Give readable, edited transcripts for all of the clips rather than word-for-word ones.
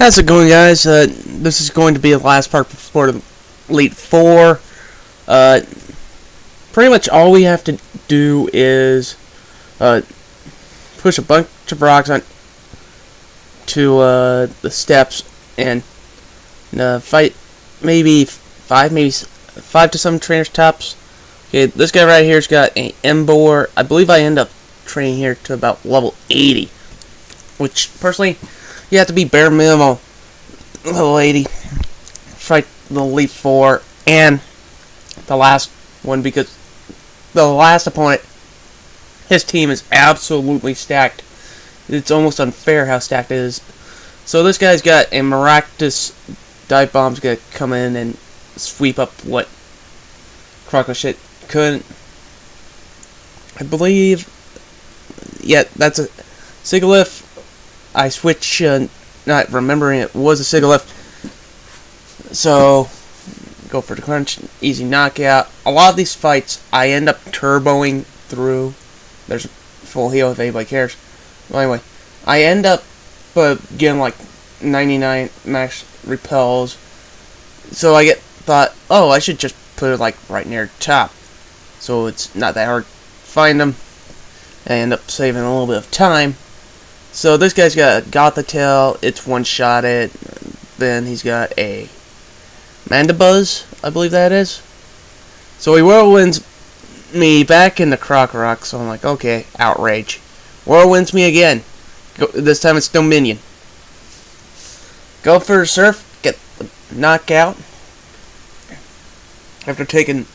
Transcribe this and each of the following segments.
How's it going, guys? This is going to be the last part for Elite 4. Pretty much all we have to do is push a bunch of rocks on to the steps and fight maybe five to some trainers tops. Okay, this guy right here's got an Embor. I believe I end up training here to about level 80, which personally, you have to be bare minimum level 80 fight the Elite 4 and the last one, because the last opponent, his team is absolutely stacked. It's almost unfair how stacked it is. So this guy's got a miraculous dive bomb's gonna come in and sweep up what Croco shit couldn't. I believe, yeah, that's a Sigalith. I switch, not remembering it was a Sigalith. So, go for the crunch, easy knockout. A lot of these fights, I end up turboing through. There's a full heal if anybody cares. Well, anyway, I end up getting like 99 max repels. So I thought, oh, I should just put it like right near the top, so it's not that hard to find them. I end up saving a little bit of time. So this guy's got a Gothitail, it's one-shotted. Then he's got a Mandibuzz, I believe that is. So he whirlwinds me back into Crocorock, so I'm like, okay, outrage. Whirlwinds me again. This time it's Dominion. Go for a Surf, get the knockout. After taking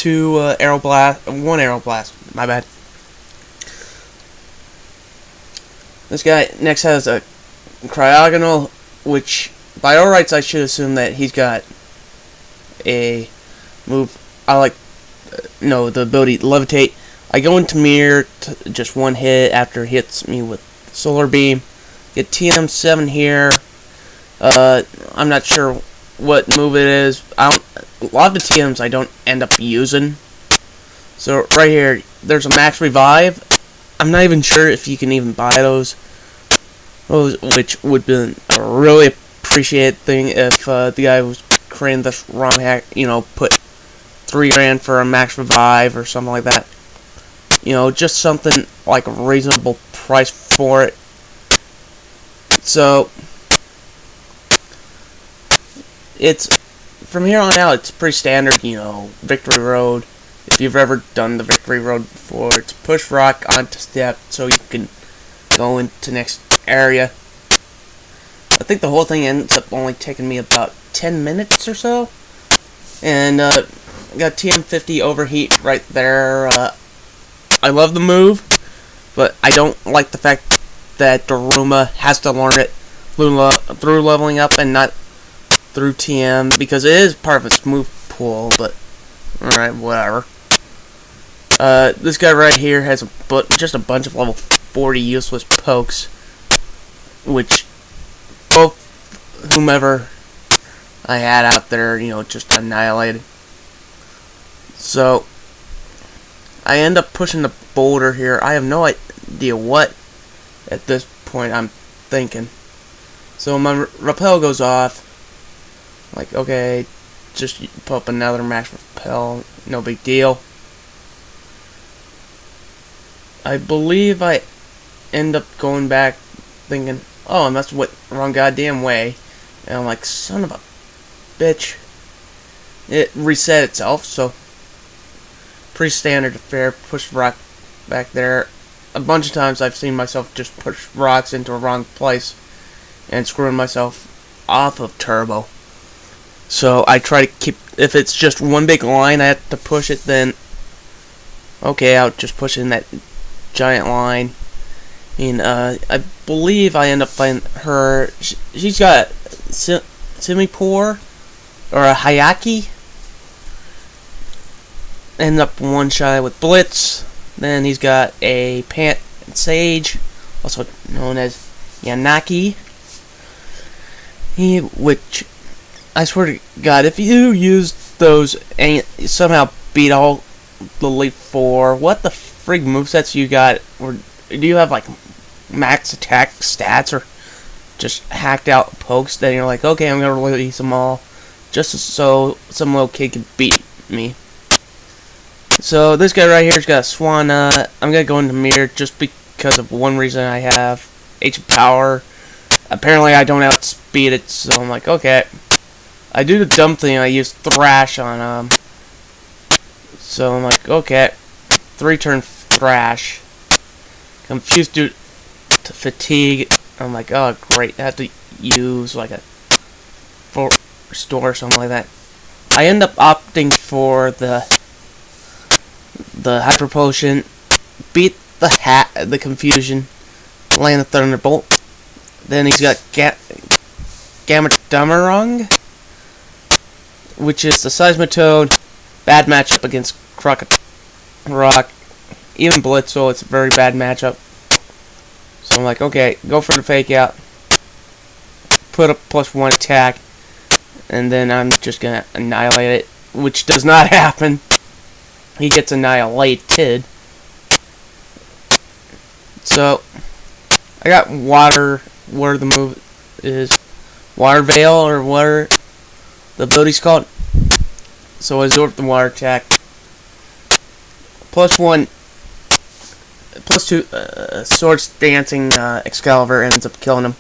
one Arrow Blast, my bad. This guy next has a Cryogonal, which by all rights I should assume that he's got a move. I like, no, the ability to levitate. I go into Mirror to just one hit after he hits me with Solar Beam. Get TM7 here. I'm not sure what move it is. A lot of the TMs I don't end up using. So right here, there's a Max Revive. I'm not even sure if you can even buy those, which would be a really appreciated thing if the guy was creating this ROM hack, put $3 grand for a Max Revive or something like that. Just something like a reasonable price for it. So it's from here on out, it's pretty standard, Victory Road. If you've ever done the Victory Road before, it's push rock onto step so you can go into next area. I think the whole thing ends up only taking me about 10 minutes or so. And got TM50 overheat right there. I love the move, but I don't like the fact that Daruma has to learn it through leveling up and not through TM, because it is part of its move pool, but alright, whatever. This guy right here has just a bunch of level 40 useless pokes, which both whomever I had out there, just annihilated. So I end up pushing the boulder here. I have no idea what at this point I'm thinking. So my repel goes off. Like, okay, just put up another max repel, no big deal. I believe I end up going back thinking, oh, I must have went the wrong goddamn way. And I'm like, son of a bitch. It reset itself, so pretty standard affair. Push rock back there. A bunch of times I've seen myself just push rocks into a wrong place and screwing myself off of turbo. So I try to keep, if it's just one big line I have to push it, then okay, I'll just push in that giant line. And I believe I end up finding her. She's got Simipour or a Hayaki. End up one shot with Blitz. Then he's got a Pant Sage, also known as Yanaki. Which, I swear to God, if you use those and somehow beat all the Elite 4, what the frig movesets you got? Or do you have like max attack stats or just hacked out pokes. Then you're like, okay, I'm gonna release them all, just so some little kid can beat me. So this guy right here's got a swan. I'm gonna go into mirror just because of one reason. I have H power. Apparently I don't outspeed it, so I'm like, okay. I do the dumb thing. I use thrash on so I'm like, okay, 3-turn thrash. Confused due to fatigue. I'm like, oh great, I have to use like a full restore or something like that. I end up opting for the hyper potion, beat the confusion, land the thunderbolt. Then he's got Gamma Damarung, which is the Seismitoad. Bad matchup against Rock. Even Blitzel, it's a very bad matchup. So I'm like, okay, go for the fake out. Put a +1 attack. And then I'm just gonna annihilate it, which does not happen. He gets annihilated. So I got water, where the move is, Water Veil, or whatever the ability's called. So I absorb the water attack. +1, +2, Swords Dancing Excalibur ends up killing him.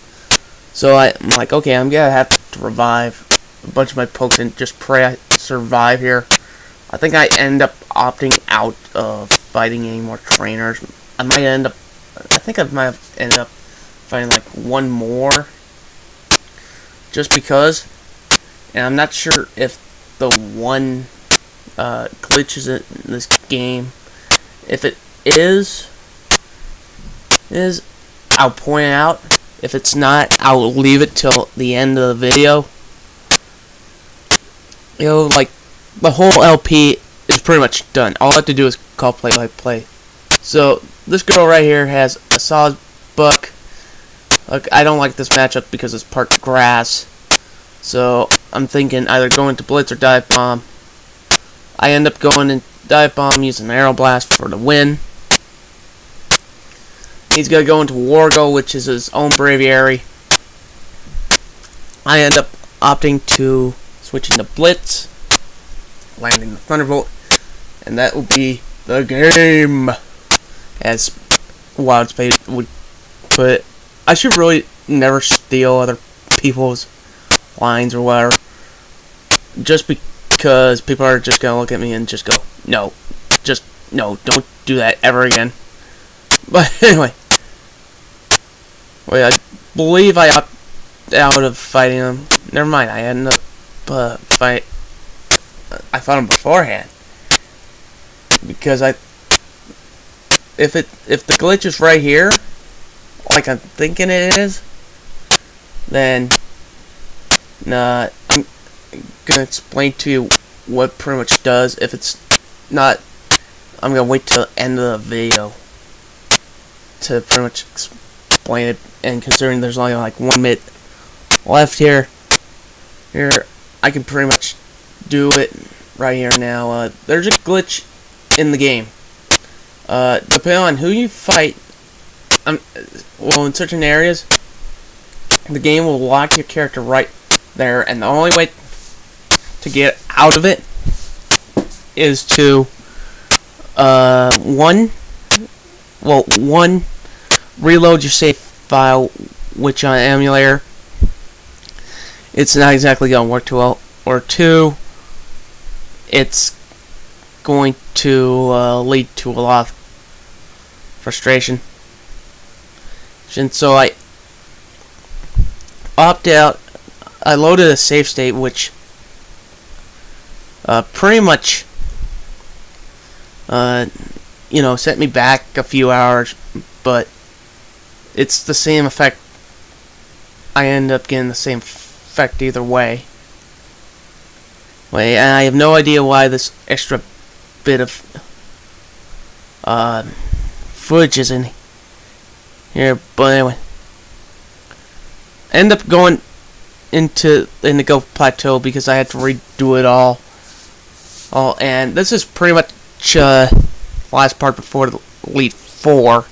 So I'm like, okay, I'm gonna have to revive a bunch of my pokes and just pray I survive here. I think I end up opting out of fighting any more trainers. I might have ended up fighting like one more, just because. And I'm not sure if the one glitches in this game. If it is, I'll point it out. If it's not, I'll leave it till the end of the video. You know, like, the whole LP is pretty much done. All I have to do is call play-by-play. So, this girl right here has a solid buck. Look, I don't like this matchup because it's part grass. So, I'm thinking either going to Blitz or Dive Bomb. I end up going in Dive Bomb using Arrow Blast for the win. He's going to go into Wargo, which is his own Braviary. I end up opting to switch into Blitz, landing the Thunderbolt, and that will be the game, as Wildspace would put it. I should really never steal other people's lines or whatever, just because people are just going to look at me and just go, no, don't do that ever again. But anyway, wait, I believe I opted out of fighting him. Never mind, I ended up I fought him beforehand, because if the glitch is right here, like I'm thinking it is, then I'm gonna explain to you what pretty much does. If it's not, I'm gonna wait till the end of the video to pretty much explain it. And considering there's only like 1 minute left here, I can pretty much do it right here now. There's a glitch in the game. Depending on who you fight, well, in certain areas, the game will lock your character right there, and the only way to get out of it is to one, reload your save file, which on emulator it's not exactly going to work too well, or 2, it's going to lead to a lot of frustration. And so I opted out. I loaded a save state, which pretty much set me back a few hours, but it's the same effect. I end up getting the same effect either way. Wait, and I have no idea why this extra bit of footage is in here, but anyway, I end up going into the Indigo Plateau because I had to redo it all, and this is pretty much the last part before the Elite Four.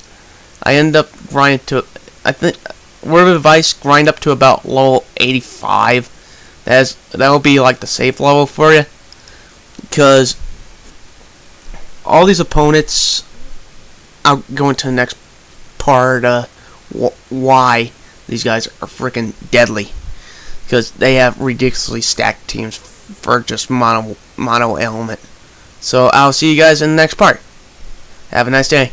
I end up grinding to, I think word of advice, grind up to about level 85. That'll be like the safe level for you, because all these opponents, I'll go into the next part, why these guys are freaking deadly, because they have ridiculously stacked teams for just mono element. So I'll see you guys in the next part. Have a nice day.